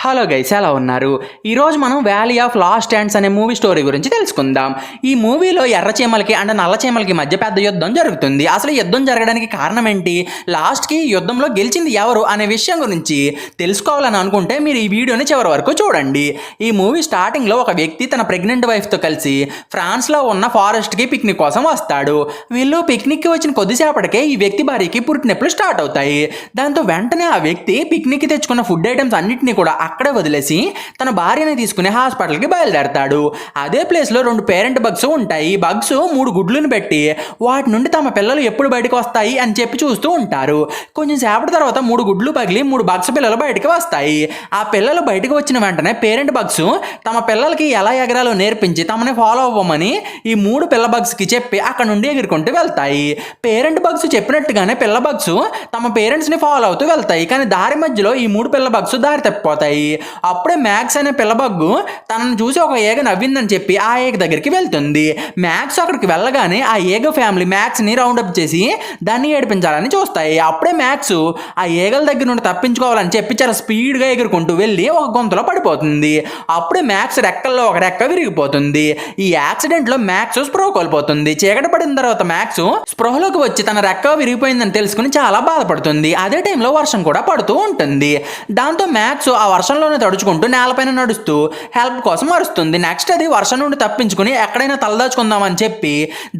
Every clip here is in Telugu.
హలో గైస్, ఎలా ఉన్నారు? ఈరోజు మనం వ్యాలీ ఆఫ్ లాస్ట్ స్టాండ్స్ అనే మూవీ స్టోరీ గురించి తెలుసుకుందాం. ఈ మూవీలో ఎర్ర చీమలకి అండ్ నల్ల చీమలకి మధ్య పెద్ద యుద్ధం జరుగుతుంది. అసలు యుద్ధం జరగడానికి కారణం ఏంటి, లాస్ట్కి యుద్ధంలో గెలిచింది ఎవరు అనే విషయం గురించి తెలుసుకోవాలని అనుకుంటే మీరు ఈ వీడియోని చివరి వరకు చూడండి. ఈ మూవీ స్టార్టింగ్లో ఒక వ్యక్తి తన ప్రెగ్నెంట్ వైఫ్తో కలిసి ఫ్రాన్స్లో ఉన్న ఫారెస్ట్కి పిక్నిక్ కోసం వస్తాడు. వీళ్ళు పిక్నిక్కి వచ్చిన కొద్దిసేపటికే ఈ వ్యక్తి భార్యకి పుట్టినొప్పులు స్టార్ట్ అవుతాయి. దాంతో వెంటనే ఆ వ్యక్తి పిక్నిక్కి తెచ్చుకున్న ఫుడ్ ఐటమ్స్ అన్నింటినీ కూడా అక్కడే వదిలేసి తన భార్యని తీసుకుని హాస్పిటల్కి బయలుదేరతాడు. అదే ప్లేస్లో 2 పేరెంట్ బగ్స్ ఉంటాయి. ఈ బగ్స్ 3 గుడ్లను పెట్టి వాటి నుండి తమ పిల్లలు ఎప్పుడు బయటకు వస్తాయి అని చెప్పి చూస్తూ ఉంటారు. కొంచెం సేపటి తర్వాత 3 గుడ్లు పగిలి 3 బగ్స్ పిల్లలు బయటకు వస్తాయి. ఆ పిల్లలు బయటకు వచ్చిన వెంటనే పేరెంట్ బగ్స్ తమ పిల్లలకి ఎలా ఎగరాలో నేర్పించి తమని ఫాలో అవ్వమని ఈ 3 పిల్ల బగ్స్కి చెప్పి అక్కడ నుండి ఎగురుకుంటూ వెళ్తాయి. పేరెంట్ బగ్స్ చెప్పినట్టుగానే పిల్ల బగ్స్ తమ పేరెంట్స్ని ఫాలో అవుతూ వెళ్తాయి. కానీ దారి మధ్యలో ఈ 3 పిల్ల బగ్స్ దారి తప్పిపోతాయి. అప్పుడే మ్యాక్స్ అనే పిల్లబగ్గు తనను చూసి ఒక ఏగ నవ్విందని చెప్పి ఆ ఏగ దగ్గరికి వెళ్తుంది. మ్యాక్స్ అక్కడికి వెళ్ళగానే ఆ ఏగ ఫ్యామిలీ మ్యాక్స్ని రౌండప్ చేసి దాన్ని ఏడిపించాలని చూస్తాయి. అప్పుడే మ్యాక్స్ ఆ ఏగల దగ్గర నుండి తప్పించుకోవాలని చెప్పి చాలా స్పీడ్గా ఎగురుకుంటూ వెళ్ళి ఒక గొంతులో పడిపోతుంది. అప్పుడే మ్యాక్స్ రెక్కల్లో ఒక రెక్క విరిగిపోతుంది. ఈ యాక్సిడెంట్లో మ్యాక్స్ స్పృహ కోల్పోతుంది. చీకటి పడిన తర్వాత మ్యాక్స్ స్పృహలోకి వచ్చి తన రెక్క విరిగిపోయిందని తెలుసుకుని చాలా బాధపడుతుంది. అదే టైంలో వర్షం కూడా పడుతూ ఉంటుంది. దాంతో మ్యాక్స్ ఆ వర్షంలోనే తడుచుకుంటూ నేలపైన నడుస్తూ హెల్ప్ కోసం అరుస్తుంది. నెక్స్ట్ అది వర్షం నుండి తప్పించుకుని ఎక్కడైనా తలదాచుకుందామని చెప్పి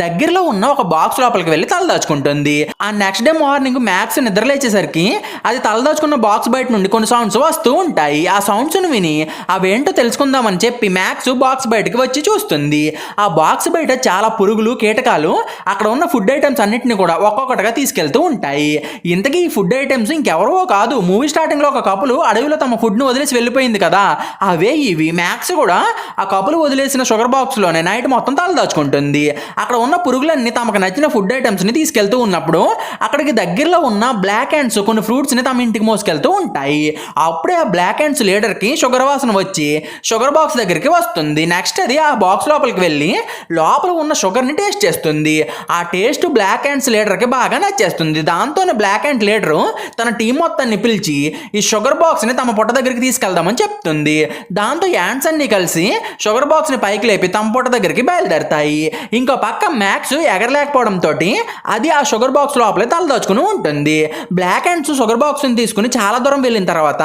దగ్గరలో ఉన్న ఒక బాక్స్ లోపలికి వెళ్ళి తలదాచుకుంటుంది. ఆ నెక్స్ట్ డే మార్నింగ్ మ్యాక్స్ నిద్రలేచేసరికి అది తలదాచుకున్న బాక్స్ బయట నుండి కొన్ని సౌండ్స్ వస్తూ ఉంటాయి. ఆ సౌండ్స్ను విని అవేంటో తెలుసుకుందామని చెప్పి మ్యాక్స్ బాక్స్ బయటకు వచ్చి చూస్తుంది. ఆ బాక్స్ బయట చాలా పురుగులు, కీటకాలు అక్కడ ఉన్న ఫుడ్ ఐటమ్స్ అన్నింటినీ కూడా ఒక్కొక్కటిగా తీసుకెళ్తూ ఉంటాయి. ఇంతకీ ఈ ఫుడ్ ఐటమ్స్ ఇంకెవరో కాదు, మూవీ స్టార్టింగ్లో ఒక కపుల్ అడవిలో తమ ఫుడ్ను వదిలేసి వెళ్ళిపోయింది కదా, అవే ఇవి. మ్యాక్స్ కూడా ఆ కపుల్ వదిలేసిన షుగర్ బాక్స్లోనే నైట్ మొత్తం తలదాచుకుంటుంది. అక్కడ ఉన్న పురుగులన్నీ తమకు నచ్చిన ఫుడ్ ఐటమ్స్ని తీసుకెళ్తూ ఉన్నప్పుడు అక్కడికి దగ్గరలో ఉన్న బ్లాక్ హ్యాండ్స్ కొన్ని ఫ్రూట్స్ని తమ ఇంటికి మోసుకెళ్తూ ఉంటాయి. అప్పుడే ఆ బ్లాక్ హ్యాండ్స్ లీడర్కి షుగర్ వాసన వచ్చి షుగర్ బాక్స్ దగ్గరికి వస్తుంది. నెక్స్ట్ అది ఆ బాక్స్ లోపలికి వెళ్ళి లోపల ఉన్న షుగర్ని టేస్ట్ చేస్తుంది. ఆ టేస్ట్ బ్లాక్ హ్యాండ్స్ లీడర్కి బాగా నచ్చేస్తుంది. దాంతోనే బ్లాక్ హ్యాండ్ లీడరు తన టీం మొత్తాన్ని పిలిచి ఈ షుగర్ బాక్స్ని తమ పొట్ట దగ్గరికి తీసుకెళ్దామని చెప్తుంది. దాంతో యాంట్స్ అన్ని కలిసి షుగర్ బాక్స్ని పైకి లేపి తమ పొట్ట దగ్గరికి బయలుదేరతాయి. ఇంకో పక్క మ్యాక్స్ ఎగరలేకపోవడంతో అది ఆ షుగర్ బాక్స్ లోపలే తలదాచుకుని ఉంటుంది. బ్లాక్ హ్యాండ్స్ షుగర్ బాక్స్ని తీసుకుని చాలా దూరం వెళ్ళిన తర్వాత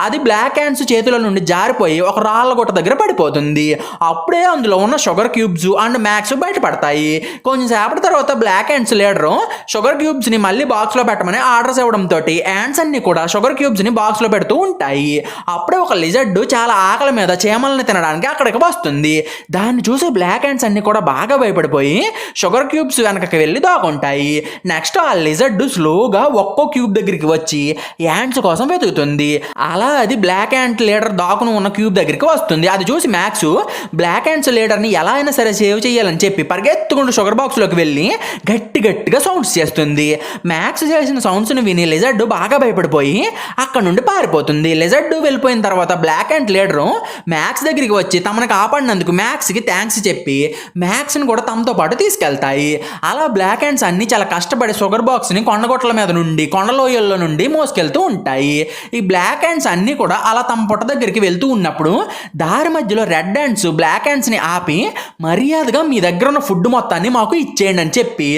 అది బ్లాక్ హ్యాండ్స్ చేతుల నుండి జారిపోయి ఒక రాళ్ళ గుట్ట దగ్గర పడిపోతుంది. అప్పుడే అందులో ఉన్న షుగర్ క్యూబ్స్ అండ్ మ్యాక్స్ బయటపడతాయి. కొంచెం సేపటి తర్వాత బ్లాక్ హ్యాండ్స్ లీడరు షుగర్ క్యూబ్స్ని మళ్ళీ బాక్స్లో పెట్టమని ఆర్డర్స్ ఇవ్వడంతో యాంట్స్ అన్ని కూడా షుగర్ క్యూబ్స్ని బాక్స్లో పెడుతూ ఉంటాయి. అప్పుడే ఒక లిజర్డ్ చాలా ఆకలి మీద చీమల్ని తినడానికి అక్కడికి వస్తుంది. దాన్ని చూసి బ్లాక్ హ్యాండ్స్ అన్ని కూడా బాగా భయపడిపోయి షుగర్ క్యూబ్స్ వెనకకి వెళ్ళి దాక్కుంటాయి. నెక్స్ట్ ఆ లిజర్డ్ స్లోగా ఒక్కో క్యూబ్ దగ్గరికి వచ్చి యాంట్స్ కోసం వెతుకుతుంది. అలా అది బ్లాక్ హ్యాండ్ లీడర్ దాకును ఉన్న క్యూబ్ దగ్గరికి వస్తుంది. అది చూసి మ్యాక్స్ బ్లాక్ హ్యాండ్స్ లీడర్ని ఎలా అయినా సరే సేవ్ చేయాలని చెప్పి పరిగెత్తుకుంటూ షుగర్ బాక్స్లోకి వెళ్ళి గట్టిగా సౌండ్స్ చేస్తుంది. మ్యాక్స్ చేసిన సౌండ్స్ని విని లిజర్డ్ బాగా భయపడిపోయి అక్కడ నుండి పారిపోతుంది. లిజర్డ్ వెళ్ళిపోయిన తర్వాత బ్లాక్ హ్యాండ్ లీడరు మ్యాక్స్ దగ్గరికి వచ్చి తమను కాపాడినందుకు మ్యాక్స్కి థ్యాంక్స్ చెప్పి మ్యాక్స్ని కూడా తమతో పాటు తీసుకెళ్తాయి. అలా బ్లాక్ హ్యాండ్స్ అన్ని చాలా కష్టపడి షుగర్ బాక్స్ని కొండగొట్టల మీద నుండి కొండలోయల్లో నుండి మోసుకెళ్తూ ఉంటాయి. ఈ బ్లాక్ హ్యాండ్స్ అన్నీ కూడా అలా తమ పొట్ట దగ్గరికి వెళ్తూ ఉన్నప్పుడు దారి మధ్యలో రెడ్ హ్యాండ్స్ బ్లాక్ హ్యాండ్స్ని ఆపి మర్యాదగా మీ దగ్గర ఉన్న ఫుడ్ మొత్తాన్ని మాకు ఇచ్చేయండి అని చెప్పి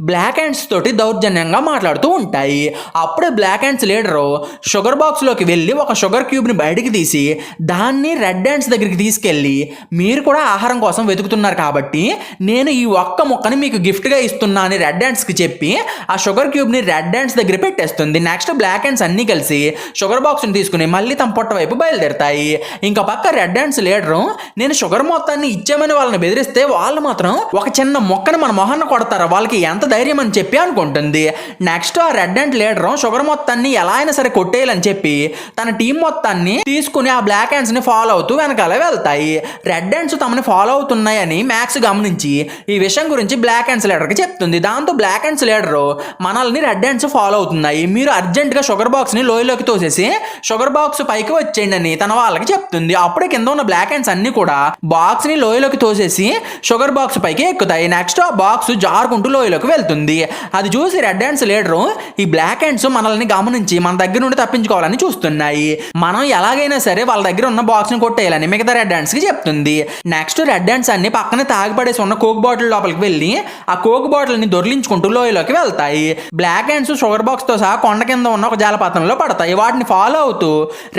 బ్లాక్ హ్యాండ్స్ తోటి దౌర్జన్యంగా మాట్లాడుతూ ఉంటాయి. అప్పుడే బ్లాక్ హ్యాండ్స్ లీడరు షుగర్ బాక్స్లోకి వెళ్ళి ఒక షుగర్ క్యూబ్ని బయటికి తీసి దాన్ని రెడ్ హ్యాండ్స్ దగ్గరికి తీసుకెళ్ళి మీరు కూడా ఆహారం కోసం వెతుకుతున్నారు కాబట్టి నేను ఈ ఒక్క ముక్కని మీకు గిఫ్ట్గా ఇస్తున్నా అని రెడ్ హ్యాండ్స్కి చెప్పి ఆ షుగర్ క్యూబ్ని రెడ్ హ్యాండ్స్ దగ్గర పెట్టేస్తుంది. నెక్స్ట్ బ్లాక్ హ్యాండ్స్ అన్నీ కలిసి షుగర్ బాక్స్ని తీసుకుని మళ్ళీ తమ పొట్ట వైపు బయలుదేరుతాయి. ఇంకా పక్క రెడ్ హ్యాండ్స్ లీడరు నేను షుగర్ మొత్తాన్ని ఇచ్చామని వాళ్ళని బెదిరిస్తే వాళ్ళు మాత్రం ఒక చిన్న మొక్కని మన మొహాన్ని కొడతారు, వాళ్ళకి ఎంత ధైర్యం అని చెప్పి అనుకుంటుంది. నెక్స్ట్ ఆ రెడ్ హ్యాండ్ లీడరు షుగర్ మొత్తాన్ని ఎలా అయినా సరే కొట్టేయాలని చెప్పి తన టీం మొత్తాన్ని తీసుకుని ఆ బ్లాక్ హ్యాండ్స్ని ఫాలో అవుతూ వెనకాల వెళ్తాయి. రెడ్ హ్యాండ్స్ తమని ఫాలో అవుతున్నాయని మ్యాక్స్ గమనించి ఈ విషయం గురించి బ్లాక్ హ్యాండ్స్ లీడర్కి చెప్తుంది. దాంతో బ్లాక్ హ్యాండ్స్ లీడరు మనల్ని రెడ్ హ్యాండ్స్ ఫాలో అవుతున్నాయి, మీరు అర్జెంటుగా షుగర్ బాక్స్ని లోయలోకి తోసేసి షుగర్ బాక్స్ పైకి వచ్చేయండి అని తన వాళ్ళకి చెప్తుంది. అప్పుడే కింద ఉన్న బ్లాక్ హ్యాండ్స్ అన్ని కూడా బాక్స్ని లోయలోకి తోసేసి షుగర్ బాక్స్ పైకి ఎక్కుతాయి. నెక్స్ట్ ఆ బాక్స్ జారుకుంటూ లోయలోకి వెళ్తుంది. అది చూసి రెడ్ హ్యాండ్స్ లీడరు ఈ బ్లాక్ హ్యాండ్స్ మనల్ని గమనించి మన దగ్గర నుండి తప్పించుకోవాలని చూస్తున్నాయి. మనం ఎలాగైనా సరే వాళ్ళ దగ్గర ఉన్న బాక్స్ ని కొట్టేయాలని మిగతా రెడ్ హ్యాండ్స్ కి చెప్తుంది. నెక్స్ట్ రెడ్ హ్యాండ్స్ అన్ని పక్కన తాగిపడేసి ఉన్న కోక్ బాటిల్ లోపలికి వెళ్ళి ఆ కోక్ బాటిల్ ని దొర్లించుకుంటూ లోయలోకి వెళ్తాయి. బ్లాక్ హ్యాండ్స్ షుగర్ బాక్స్ తో సహా కొండ కింద ఉన్న ఒక జలపాతంలో పడతాయి. వాటిని ఫాలో అవుతూ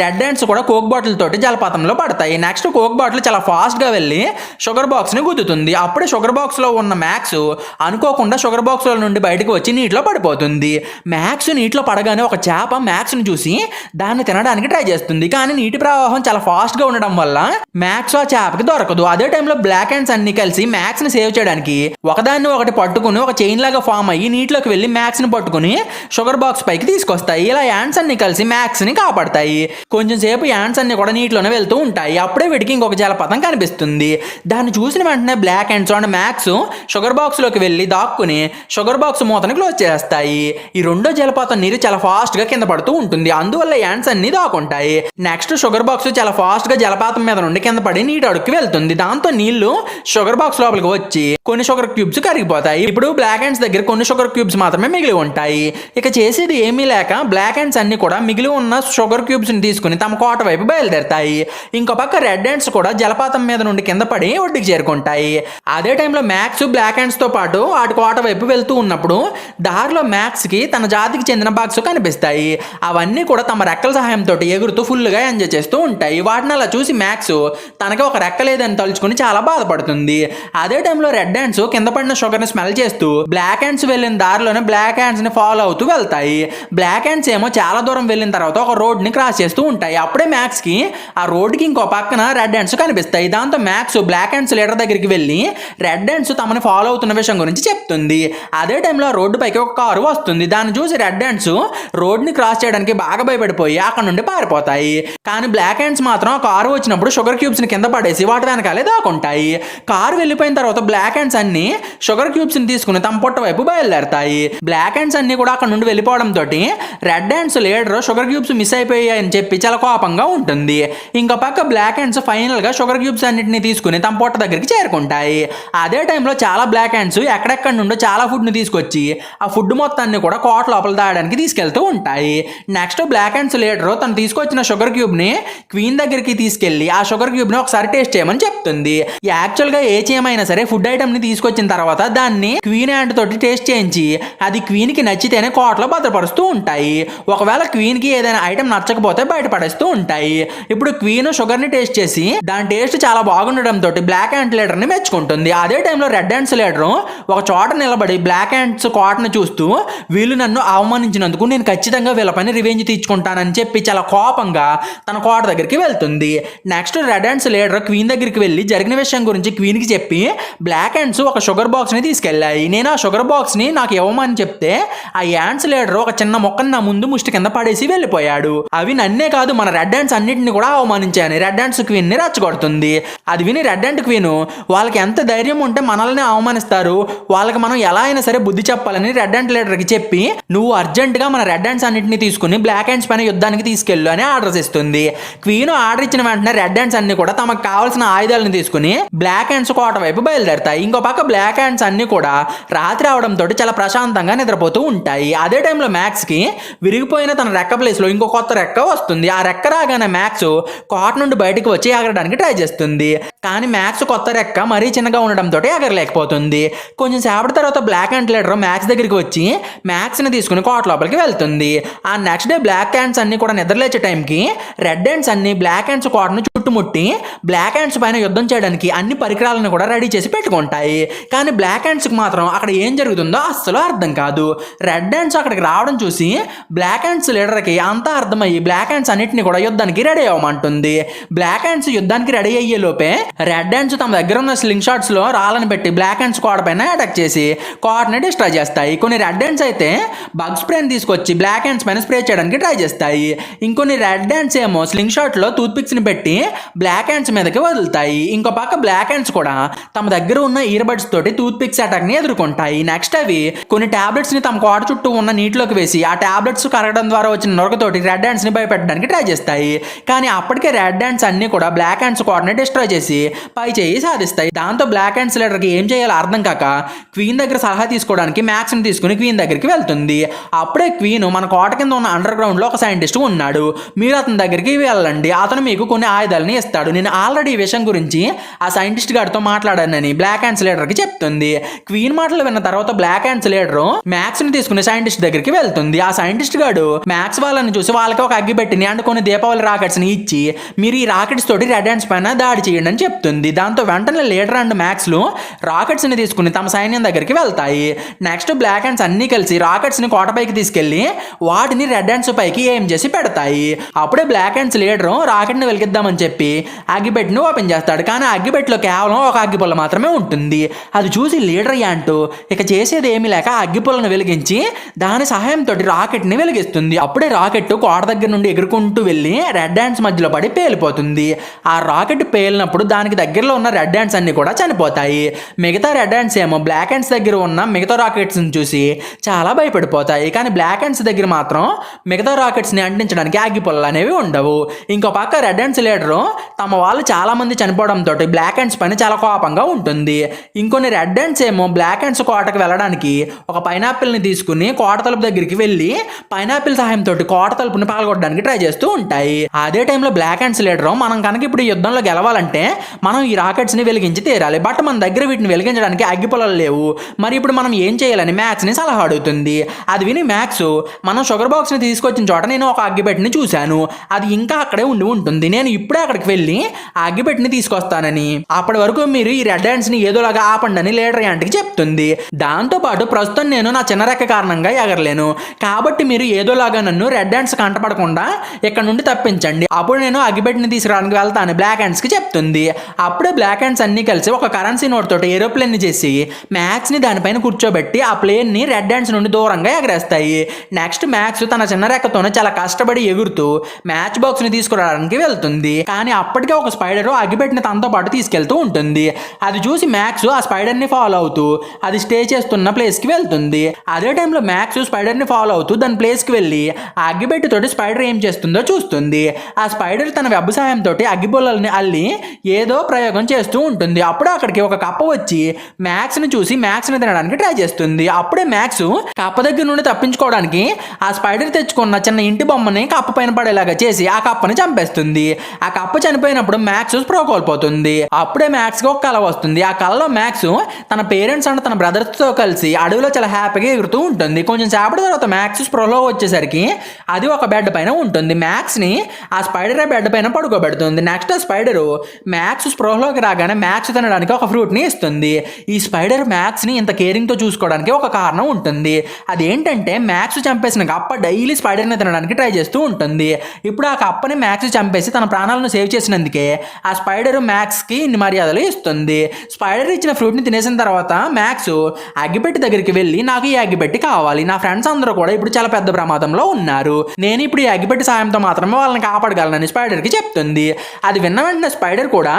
రెడ్ హ్యాండ్స్ కూడా కోక్ బాటిల్ తోటి జలపాతంలో పడతాయి. నెక్స్ట్ కోక్ బాటిల్ చాలా ఫాస్ట్ గా వెళ్ళి షుగర్ బాక్స్ ని గుద్దుతుంది. అప్పుడే షుగర్ బాక్స్ లో ఉన్న మ్యాక్స్ అనుకోకుండా షుగర్ బాక్స్ లో నుండి బయటకు వచ్చి నీటిలో పడిపోతుంది. మ్యాక్స్ నీటిలో పడగానే ఒక చేప మ్యాక్స్ ని చూసి దాన్ని తినడానికి ట్రై చేస్తుంది. కానీ నీటి ప్రవాహం చాలా ఫాస్ట్ గా ఉండడం వల్ల మ్యాక్స్ ఆ చేపకి దొరకదు. అదే టైంలో బ్లాక్ హ్యాండ్స్ అన్ని కలిసి మ్యాక్స్ ని సేవ్ చేయడానికి ఒకదాన్ని ఒకటి పట్టుకుని ఒక చైన్ లాగా ఫామ్ అయ్యి నీటిలోకి వెళ్లి మ్యాక్స్ ని పట్టుకుని షుగర్ బాక్స్ పైకి తీసుకొస్తాయి. ఇలా యాండ్స్ అన్ని కలిసి మ్యాక్స్ ని కాపాడతాయి. కొంచెం సేపు యాండ్స్ అన్ని కూడా నీటిలోనే వెళ్తూ ఉంటాయి. అప్పుడే వీటికి ఇంకొక జలపాతం కనిపిస్తుంది. దాన్ని చూసిన వెంటనే black hands and max sugar box లోకి వెళ్లి దాక్కుని షుగర్ బాక్స్ మూతని క్లోజ్ చేస్తాయి. ఈ రెండో జలపాతం నీరు చాలా ఫాస్ట్ గా కింద పడుతూ ఉంటుంది. అందువల్ల యాండ్స్ అన్ని దాక్కుంటాయి. నెక్స్ట్ షుగర్ బాక్స్ చాలా ఫాస్ట్ గా జలపాతం మీద నుండి కింద పడి నీటి అడుక్కి వెళ్తుంది. దాంతో నీళ్లు షుగర్ బాక్స్ లోపలికి వచ్చి కొన్ని షుగర్ క్యూబ్స్ కరిగిపోతాయి. ఇప్పుడు బ్లాక్ హ్యాండ్స్ దగ్గర కొన్ని షుగర్ క్యూబ్స్ మాత్రమే మిగిలి ఉంటాయి. ఇక చేసేది ఏమీ లేక బ్లాక్ హ్యాండ్స్ అన్ని కూడా మిగిలి ఉన్న షుగర్ క్యూబ్స్ ని తీసుకుని తమ కోట వైపు బయలుదేరతాయి. ఇంకో పక్క రెడ్ హ్యాండ్స్ కూడా జలపాతం మీద నుండి కింద పడి ఒడ్డుకి చేరుకుంటాయి. అదే టైంలో మ్యాక్స్ బ్లాక్ హ్యాండ్స్ తో పాటు వాటి కోట వైపు వెళ్తూ ఉన్నప్పుడు దారిలో మ్యాక్స్ కి తన జాతికి చెందిన బాక్స్ కనిపిస్తాయి. అవన్నీ కూడా తమ రెక్కల సహాయంతో ఎగురుతూ ఫుల్ గా ఎంజాయ్ చేస్తూ ఉంటాయి. వాటిని అలా చూసి మ్యాక్స్ తనకి ఒక రెక్క లేదని తలుచుకుని చాలా బాధపడుతుంది. అదే టైంలో రెడ్ హ్యాండ్స్ కింద పడిన షుగర్ ని స్మెల్ చేస్తూ బ్లాక్ హ్యాండ్స్ వెళ్ళిన దారిలోనే బ్లాక్ హ్యాండ్స్ ని ఫాలో అవుతూ వెళ్తాయి. బ్లాక్ హ్యాండ్స్ ఏమో చాలా దూరం వెళ్ళిన తర్వాత ఒక రోడ్ ని క్రాస్ చేస్తూ ఉంటాయి. అప్పుడే మ్యాక్స్ కి ఆ రోడ్ కి ఇంకో పక్కన రెడ్ హ్యాండ్స్ కనిపిస్తాయి. దాంతో మ్యాక్స్ బ్లాక్ హ్యాండ్స్ లీడర్ దగ్గరికి వెళ్ళి రెడ్ హ్యాండ్స్ తమని ఫాలో అవుతున్న విషయం గురించి చెప్తుంది. అదే టైంలో రోడ్డు పైకి ఒక కారు వస్తుంది. దాన్ని చూసి రెడ్ హ్యాండ్స్ రోడ్ ని క్రాస్ చేయడానికి బాగా భయపడిపోయి అక్కడ నుండి పారిపోతాయి. కానీ బ్లాక్ హ్యాండ్స్ మాత్రం ఆ కారు వచ్చినప్పుడు షుగర్ క్యూబ్స్ ని కింద పడేసి వాటి వెనకాలే దాక్కుంటాయి. కారు వెళ్ళిపోయిన తర్వాత బ్లాక్ హ్యాండ్స్ అన్ని షుగర్ క్యూబ్స్ ని తీసుకుని తమ పొట్ట వైపు బయలుదేరతాయి. బ్లాక్ హ్యాండ్స్ అన్ని కూడా అక్కడ నుండి వెళ్ళిపోవడం తోటి red hands leader sugar cubes miss అయిపోయాయని చెప్పి చాలా కోపంగా ఉంటుంది. ఇంకో పక్క బ్లాక్ హ్యాండ్స్ ఫైనల్ గా షుగర్ క్యూబ్స్ అన్నిటిని తీసుకుని తమ పొట్ట దగ్గరికి చేరుకుంటాయి. అదే టైంలో చాలా బ్లాక్ హ్యాండ్స్ ఎక్కడెక్కడ నుండో చాలా ఫుడ్ ని తీసుకొచ్చి ఆ ఫుడ్ మొత్తాన్ని కూడా కోట లోపల దాయడానికి తీసుకెళ్తూ ఉంటాయి. నెక్స్ట్ బ్లాక్ హ్యాండ్స్ లీడర్ తను తీసుకొచ్చిన షుగర్ క్యూబ్ ని క్వీన్ దగ్గరికి తీసుకెళ్లి ఆ షుగర్ క్యూబ్ ని ఒకసారి టేస్ట్ చేయమని చెప్తుంది. యాక్చువల్ గా ఏ చేయమైనా సరే ఫుడ్ ఐటమ్ ని తీసుకొచ్చిన తర్వాత దాన్ని క్వీన్ హ్యాండ్ తోటి టేస్ట్ చేయించి అది క్వీన్ కి నచ్చితేనే కోటలో భద్రపరుస్తూ ఉంటాయి. ఒకవేళ క్వీన్ కి ఏదైనా ఐటమ్ నచ్చకపోతే బయటపడేస్తూ ఉంటాయి. ఇప్పుడు క్వీన్ షుగర్ ని టేస్ట్ చేసి దాని టేస్ట్ చాలా బాగుండడం తోటి బ్లాక్ హ్యాండ్ లీడర్ ని మెచ్చుకుంటుంది. అదే టైంలో రెడ్ హ్యాండ్స్ లీడర్ ఒక చోట నిలబడి బ్లాక్ హ్యాండ్స్ కోటను చూస్తూ వీళ్ళు నన్ను అవమానించినందుకు నేను ఖచ్చితంగా వీళ్ళపైన రివెంజ్ తీర్చుకుంటానని చెప్పి చాలా కోపంగా తన కోట దగ్గరికి వెళ్తుంది. Next red hands leader queen దగ్గరికి వెళ్ళి జరిగిన విషయం గురించి క్వీన్ కి చెప్పి బ్లాక్ హ్యాండ్స్ ఒక షుగర్ బాక్స్ ని తీసుకెళ్ళాయి. నేను ఆ షుగర్ బాక్స్ ని నాకు ఇవ్వమని చెప్తే ఆ హ్యాండ్స్ లీడర్ ఒక చిన్న మొక్కని నా ముందు ముష్టి కింద పడేసి వెళ్ళిపోయాడు. అవి నన్నే కాదు మన రెడ్ హ్యాండ్స్ అన్నిటిని కూడా అవమానించాయని రెడ్ హ్యాండ్స్ క్వీన్ ని రెచ్చగొడుతుంది. అది విని రెడ్ హ్యాండ్ క్వీన్ వాళ్ళకి ఎంత ధైర్యం ఉంటే మనల్ని అవమానిస్తారు, వాళ్ళకి మనం ఎలా అయినా సరే బుద్ధి చెప్పాలని రెడ్ హ్యాండ్ లీడర్ కి చెప్పి నువ్వు అర్జెంట్ గా మన రెడ్ హ్యాండ్స్ అన్నిటిని తీసుకుని బ్లాక్ హ్యాండ్స్ పైన యుద్ధానికి తీసుకెళ్ళు అని ఆర్డర్స్ ఇస్తుంది. క్వీన్ ఆర్డర్ ఇచ్చిన వెంటనే రెడ్ హ్యాండ్స్ అన్ని కూడా తమకు కావాల్సిన ఆయుధాలను తీసుకుని బ్లాక్ హ్యాండ్స్ కోట వైపు బయలుదేరతాయి. ఇంకో పక్క బ్లాక్ హ్యాండ్స్ అన్ని కూడా రాత్రి అవడంతో చాలా ప్రశాంతంగా నిద్రపోతూ ఉంటాయి. అదే టైంలో మ్యాక్స్ కి విరిగిపోయిన తన రెక్క ప్లేస్ లో ఇంకో కొత్త రెక్క వస్తుంది. ఆ రెక్క రాగానే మ్యాక్స్ కోట నుండి బయటకు వచ్చి ఎగరడానికి ట్రై చేస్తుంది. కానీ మ్యాక్స్ కొత్త రెక్క మరీ చిన్నగా ఉండడంతో ఎగరలేకపోతుంది. కొంచెం సేపటి తర్వాత బ్లాక్ హ్యాండ్ లీడర్ మ్యాక్స్ దగ్గరికి వచ్చి మ్యాక్స్ ని తీసుకుని కోట లోపలికి వెళ్తుంది. ఆ నెక్స్ట్ డే బ్లాక్ హ్యాండ్స్ అన్ని కూడా నిద్రలేచే టైంకి రెడ్ హ్యాండ్స్ అన్ని బ్లాక్ హ్యాండ్స్ కోటను చుట్టుముట్టి బ్లాక్ హ్యాండ్స్ పైన యుద్ధం చేయడానికి అన్ని పరికరాలను కూడా రెడీ చేసి పెట్టుకుంటాయి. కానీ బ్లాక్ హ్యాండ్స్ కి మాత్రం అక్కడ ఏం జరుగుతుందో అస్సలు అర్థం కాదు. రెడ్ హ్యాండ్స్ అక్కడికి రావడం చూసి బ్లాక్ హ్యాండ్స్ లీడర్ కి అంతా అర్థమయ్యి బ్లాక్ హ్యాండ్స్ అన్నిటిని కూడా యుద్ధానికి రెడీ అవ్వమంటుంది. బ్లాక్ హ్యాండ్స్ యుద్ధానికి రెడీ అయ్యే లోపే రెడ్ హ్యాండ్స్ తమ దగ్గర ఉన్న స్లింగ్ షాట్స్ లో రాళ్ళని పెట్టి బ్లాక్ హ్యాండ్స్ కోట పైన అటాక్ చేసి కోటని డిస్ట్రాయ్ చేస్తాయి. కొన్ని రెడ్ హ్యాండ్స్ అయితే బగ్ స్ప్రేని తీసుకొచ్చి బ్లాక్ హ్యాండ్స్ పైన స్ప్రే చేయడానికి ట్రై చేస్తాయి. ఇంకొన్ని రెడ్ హ్యాండ్స్ ఏమో స్లింగ్ షాట్ లో టూత్ పిక్స్ ని పెట్టి బ్లాక్ హ్యాండ్స్ మీదకి వదులుతాయి. ఇంకో పక్క బ్లాక్ హ్యాండ్స్ కూడా తమ దగ్గర ఉన్న ఇయర్ బడ్స్ తోటి టూత్ పిక్స్ అటాక్ ని ఎదుర్కొంటాయి. నెక్స్ట్ అవి కొన్ని టాబ్లెట్స్ ని తమ కోట చుట్టూ ఉన్న నీటిలోకి వేసి ఆ టాబ్లెట్స్ కరగడం ద్వారా వచ్చిన నొరకతోటి రెడ్ హ్యాండ్స్ ని భయపెట్టడానికి ట్రై చేస్తాయి. కానీ అప్పటికే రెడ్ హ్యాండ్స్ అన్ని కూడా బ్లాక్ హ్యాండ్స్ కోటని డిస్ట్రాయ్ చేసి పై చేయి సాధిస్తాయి. దాంతో బ్లాక్ హ్యాండ్స్ లీడర్ కి ఏం చేయాలో అర్థం కాక క్వీన్ దగ్గర సలహా తీసుకోవడానికి మ్యాక్స్ ని తీసుకుని క్వీన్ దగ్గరికి వెళ్తుంది. అప్పుడే క్వీన్ మన కోట కింద ఉన్న అండర్ గ్రౌండ్ లో ఒక సైంటిస్ట్ ఉన్నాడు, మీరు మునిరత్న దగ్గరికి వెళ్ళండి, అతను మీకు కొన్ని ఆయుధాలని ఇస్తాడు. నేను ఆల్రెడీ ఈ విషయం గురించి ఆ సైంటిస్ట్ గారితో మాట్లాడానని బ్లాక్ హ్యాండ్స్ లీడర్ కి చెప్తుంది. క్వీన్ మాటలు విన్న తర్వాత బ్లాక్ హ్యాండ్స్ లీడర్ మ్యాక్స్ ని తీసుకుని సైంటిస్ట్ దగ్గరికి వెళ్తుంది. ఆ సైంటిస్ట్ గాడు మ్యాక్స్ వాళ్ళని చూసి వాళ్ళకి ఒక అగ్గి పెట్టిని అండ్ కొన్ని దీపావళి రాకెట్స్ ని ఇచ్చి మీరు ఈ రాకెట్స్ తోటి రెడ్ హ్యాండ్స్ పైన దాడి చేయండి అని చెప్తుంది. దాంతో వెంటనే లీడర్ అండ్ మ్యాక్స్ లు రాకెట్స్ ని తీసుకుని తమ సైన్యం దగ్గరికి వెళ్తాయి. నెక్స్ట్ బ్లాక్ హ్యాండ్స్ అన్ని కలిసి రాకెట్స్ ని కోటపైకి తీసుకెళ్లి వాటిని రెడ్ హ్యాండ్స్ పైకి ఏం చేసి పెడతాయి. అప్పుడే బ్లాక్ హ్యాండ్స్ లీడర్ రాకెట్ ని వెలిగిద్దామని చెప్పి అగ్గిపెట్టిని ఓపెన్ చేస్తాడు. కానీ అగ్గిపెట్టిలో కేవలం ఒక అగ్గిపుల్ల మాత్రమే ఉంటుంది. అది చూసి లీడర్ యాంటూ ఇక చేసేది ఏమీ లేక అగ్గిపుల్లను వెలిగించి దాని సహాయంతో రాకెట్ ని వెలిగిస్తుంది. అప్పుడే రాకెట్ కోట దగ్గర నుండి ఎగురుకుంటూ వెళ్ళి రెడ్ హ్యాండ్స్ మధ్యలో పడి పేలిపోతుంది. ఆ రాకెట్ పేలినప్పుడు దానికి దగ్గరలో ఉన్న రెడ్ హ్యాండ్స్ అన్ని కూడా చనిపోతాయి. మిగతా రెడ్ హ్యాండ్స్ ఏమో బ్లాక్ హ్యాండ్స్ దగ్గర ఉన్న మిగతా రాకెట్స్ ని చూసి చాలా భయపడిపోతాయి. కానీ బ్లాక్ హ్యాండ్స్ దగ్గర మాత్రం మిగతా రాకెట్స్ ని అంటించడానికి అగ్గిపుల్లలు అనేవి ఉండవు. ఇంకో పక్క రెడ్ హ్యాండ్స్ లీడర్ తమ వాళ్ళు చాలా మంది చనిపోవడంతో బ్లాక్ హ్యాండ్స్ పైన చాలా కోపంగా ఉంటుంది. ఇంకొన్ని రెడ్ హ్యాండ్స్ ఏమో బ్లాక్ హ్యాండ్స్ కోటకు వెళ్ళడానికి ఒక పైనాపిల్ ని తీసుకుని కోట తలుపు దగ్గరికి వెళ్ళి పైనాపిల్ సహాయంతో కోట తలుపుని పగలగొట్టడానికి ట్రై చేస్తూ ఉంటాయి. అదే టైంలో బ్లాక్ హ్యాండ్స్ లీడర్ మనం కనుక ఇప్పుడు ఈ యుద్ధంలో గెలవాలంటే మనం ఈ రాకెట్స్ ని వెలిగించి తీరాలి, బట్ మన దగ్గర వీటిని వెలిగించడానికి అగ్గిపుల్లలు లేవు, మరి ఇప్పుడు మనం ఏం చేయాలని మ్యాక్స్ ని సలహా అడుగుతుంది. అది విని మ్యాక్స్ మనం షుగర్ బాక్స్ ని తీసుకొచ్చిన చోట నేను ఒక అగ్గిపెట్టిని చూశాను, అది ఇంకా అక్కడే ఉండి ఉంటుంది, నేను ఇప్పుడే అక్కడికి వెళ్ళి ఆ అగ్గిపెట్టిని తీసుకొస్తానని, అప్పటి వరకు మీరు ఈ రెడ్ హ్యాండ్స్ ని ఏదోలాగా ఆపండి అని లీడర్ యాంట్కి చెప్తుంది. దాంతో పాటు ప్రస్తుతం నేను నా చిన్న రెక్క కారణంగా ఎగరలేను, కాబట్టి మీరు ఏదోలాగా నన్ను రెడ్ హ్యాండ్స్ కంటపడకుండా ఇక్కడ నుండి తప్పించండి, అప్పుడు నేను అగ్గిపెట్టిని తీసుకురావడానికి వెళ్తాను బ్లాక్ హ్యాండ్స్ కి చెప్తుంది. అప్పుడే బ్లాక్ హ్యాండ్స్ అన్ని కలిసి ఒక కరెన్సీ నోట్ తోటి ఏరోప్లేన్ ని చేసి మ్యాక్స్ ని దానిపైన కూర్చోబెట్టి ఆ ప్లేన్ ని రెడ్ హ్యాండ్స్ నుండి దూరంగా ఎగరేస్తాయి. నెక్స్ట్ మ్యాక్స్ తన చిన్న రెక్కతోనే చాలా కష్టపడి ఎగురుతూ మ్యాచ్ బాక్స్ ని తీసుకురావడానికి వెళ్తుంది. కానీ అప్పటికే ఒక స్పైడర్ అగ్గిపెట్టిన తనతో పాటు తీసుకెళ్తూ ఉంటుంది. అది చూసి మ్యాక్స్ ఆ స్పైడర్ ని ఫాలో అవుతూ అది స్టే చేస్తున్న ప్లేస్ కి వెళ్తుంది. అదే టైంలో మ్యాక్స్ స్పైడర్ ని ఫాలో అవుతూ దాని ప్లేస్ కి వెళ్ళి ఆ అగ్గిపెట్టితోటి స్పైడర్ ఏం చేస్తుందో చూస్తుంది. ఆ స్పైడర్ తన వెబ్ సాయంతో అగ్గిపుల్లల్ని అల్లి ఏదో ప్రయోగం చేస్తూ ఉంటుంది. అప్పుడు అక్కడికి ఒక కప్ప వచ్చి మ్యాక్స్ ని చూసి మ్యాక్స్ ని తినడానికి ట్రై చేస్తుంది. అప్పుడే మ్యాక్స్ కప్ప దగ్గర నుండి తప్పించుకోవడానికి ఆ స్పైడర్ తెచ్చుకున్న చిన్న ఇంటి బొమ్మని కప్ప పైన పడేలాగా చేసి ఆ కప్పని చంపేస్తుంది. ఆ కప్ప చనిపోయినప్పుడు మ్యాక్స్ స్ప్రో కోల్పోతుంది. అప్పుడే మ్యాక్స్ కి ఒక కల వస్తుంది. ఆ కలలో మ్యాక్స్ తన పేరెంట్స్ అండ్ తన బ్రదర్స్ తో కలిసి అడవిలో చాలా హ్యాపీగా ఎగురుతూ ఉంటుంది. కొంచెం సేపటి తర్వాత మ్యాక్స్ స్ప్రోలో వచ్చేసరికి అది ఒక బెడ్ పైన ఉంటుంది. మ్యాక్స్ ని ఆ స్పైడర్ బెడ్ పైన పడుకోబెడుతుంది. నెక్స్ట్ ఆ స్పైడర్ మ్యాక్స్ స్ప్రోలోకి రాగానే మ్యాక్స్ తినడానికి ఒక ఫ్రూట్ ని ఇస్తుంది. ఈ స్పైడర్ మ్యాక్స్ ని ఇంత కేరింగ్ తో చూసుకోవడానికి ఒక కారణం ఉంటుంది. అదేంటంటే మ్యాక్స్ చంపేసిన కప్ప డైలీ స్పైడర్ ని తినడానికి ట్రై చేస్తూ ఉంటుంది. ఇప్పుడు ఆ కప్పని మ్యాక్స్ చంపేసి తన ప్రాణాలను సేవ్ చేసినందుకే ఆ స్పైడర్ మ్యాక్స్ కి ఇన్ని మర్యాదలు ఇస్తుంది. స్పైడర్ ఇచ్చిన ఫ్రూట్ ని తినేసిన తర్వాత మ్యాక్స్ అగ్గిపెట్టి దగ్గరికి వెళ్ళి నాకు ఈ అగ్గిపెట్టి కావాలి, నా ఫ్రెండ్స్ అందరూ కూడా ఇప్పుడు చాలా పెద్ద ప్రమాదంలో ఉన్నారు, నేను ఇప్పుడు ఈ అగ్గిపెట్టి సాయంతో మాత్రమే వాళ్ళని కాపాడగలనని స్పైడర్ కి చెప్తుంది. అది విన్న వెంటనే స్పైడర్ కూడా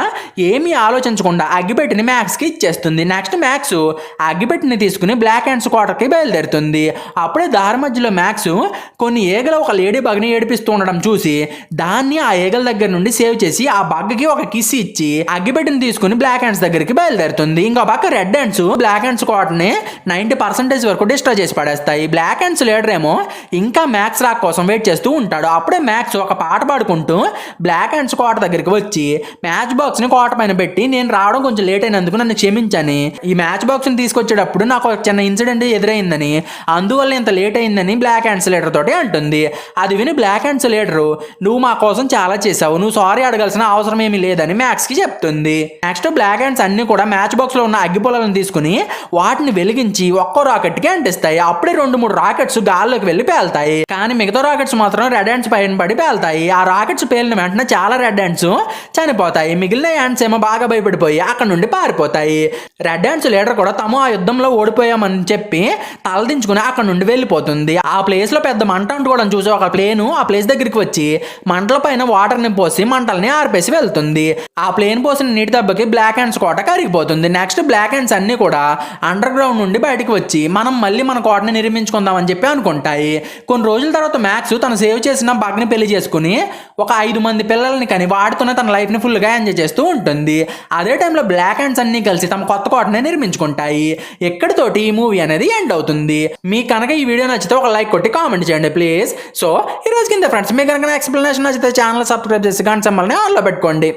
ఏమీ ఆలోచించకుండా అగ్గిపెట్టిని మ్యాక్స్ కి ఇచ్చేస్తుంది. నెక్స్ట్ మ్యాక్స్ అగ్గిపెట్టిని తీసుకుని బ్లాక్ హ్యాండ్స్ క్వార్టర్కి బయలుదేరుతుంది. అప్పుడే దారి మధ్యలో మ్యాక్స్ కొన్ని ఈగలు ఒక లేడీ బగ్ని ఏడిపిస్తూ ఉండడం చూసి దాన్ని ఆ ఈగల దగ్గర నుండి సేవ్ చేసి ఆ బగ్కి ఒక కిస్ ఇచ్చి అగ్గిపెట్టిని తీసుకుని బ్లాక్ హ్యాండ్స్ దగ్గరికి బయలుదేరుతుంది. ఇంకో పక్క రెడ్ హ్యాండ్స్ బ్లాక్ హ్యాండ్స్ క్వార్టర్ని 90% వరకు డిస్ట్రాయ్ చేసి పడేస్తాయి. బ్లాక్ హ్యాండ్స్ లీడర్ ఏమో ఇంకా మ్యాక్స్ రాక్ కోసం వెయిట్ చేస్తూ ఉంటాడు. అప్పుడే మ్యాక్స్ ఒక పాట పాడుకుంటూ బ్లాక్ హ్యాండ్స్ కోట దగ్గరికి వచ్చి మ్యాచ్ బాక్స్ ని కోట పైన పెట్టి నేను రావడం కొంచెం లేట్ అయినందుకు నన్ను క్షమించని, ఈ మ్యాచ్ బాక్స్ ని తీసుకొచ్చేటప్పుడు నాకు ఒక చిన్న ఇన్సిడెంట్ ఎదురైందని అందువల్ల ఇంత లేట్ అయిందని బ్లాక్ హ్యాండ్స్ లీడర్ తోటి అంటుంది. అది విని బ్లాక్ హ్యాండ్స్ లీడర్ నువ్వు మా కోసం చాలా చేసావు, నువ్వు సారీ అడగాల్సిన అవసరం ఏమీ లేదని మ్యాక్స్ కి చెప్తుంది. నెక్స్ట్ బ్లాక్ హ్యాండ్స్ అన్ని కూడా మ్యాచ్ బాక్స్ లో ఉన్న అగ్గిపుల్లలను తీసుకుని వాటిని వెలిగించి ఒక్కో రాకెట్ కి అంటిస్తాయి. అప్పుడే 2-3 రాకెట్స్ గాల్లోకి వెళ్ళి పేలుతాయి. కానీ మిగతా రాకెట్స్ మాత్రం రెడ్ హ్యాండ్స్ పైన పడి పేలుతాయి. ఆ రాకెట్స్ పేలిన వెంటనే చాలా రెడ్ హ్యాండ్స్ చనిపోతాయి. మిగిలిన హ్యాండ్స్ ఏమో బాగా భయపడిపోయి అక్కడ నుండి పారిపోతాయి. రెడ్ హ్యాండ్స్ లీడర్ కూడా తాము ఆ యుద్ధంలో ఓడిపోయామని చెప్పి తలదించుకుని అక్కడ నుండి వెళ్ళిపోతుంది. ఆ ప్లేస్ లో పెద్ద మంట అంటుకోవడం చూసి ఒక ప్లేన్ ఆ ప్లేస్ దగ్గరికి వచ్చి మంటల పైన వాటర్ ని పోసి మంటల్ని ఆర్పేసి వెళ్తుంది. ఆ ప్లేన్ పోసిన నీటి దెబ్బకి బ్లాక్ హ్యాండ్స్ కోట కరిగిపోతుంది. నెక్స్ట్ బ్లాక్ హ్యాండ్స్ అన్ని కూడా అండర్ గ్రౌండ్ నుండి బయటకు వచ్చి మనం మళ్ళీ మన కోటని నిర్మించుకుందామని చెప్పి అనుకుంటాయి. కొన్ని రోజుల తర్వాత మ్యాక్స్ తను సేవ్ చేసిన బగ్ని పెళ్లి చేసుకుని ఒక 5 మంది పిల్లల్ని కని వాడుతూనే తన లైఫ్ లైఫ్ని ఫుల్గా ఎంజాయ్ చేస్తూ ఉంటుంది. అదే టైంలో బ్లాక్ హ్యాండ్స్ అన్నీ కలిసి తమ కొత్త కోటని నిర్మించుకుంటాయి. ఎక్కడితోటి ఈ మూవీ అనేది ఎండ్ అవుతుంది. మీకు కనుక ఈ వీడియో నచ్చితే ఒక లైక్ కొట్టి కామెంట్ చేయండి ప్లీజ్. సో ఈ రోజు కింద ఫ్రెండ్స్ మీకు కనుక ఎక్స్ప్లెనేషన్ నచ్చితే ఛానల్ సబ్స్క్రైబ్ చేసి గంట సింబల్ని ఆన్లో పెట్టుకోండి.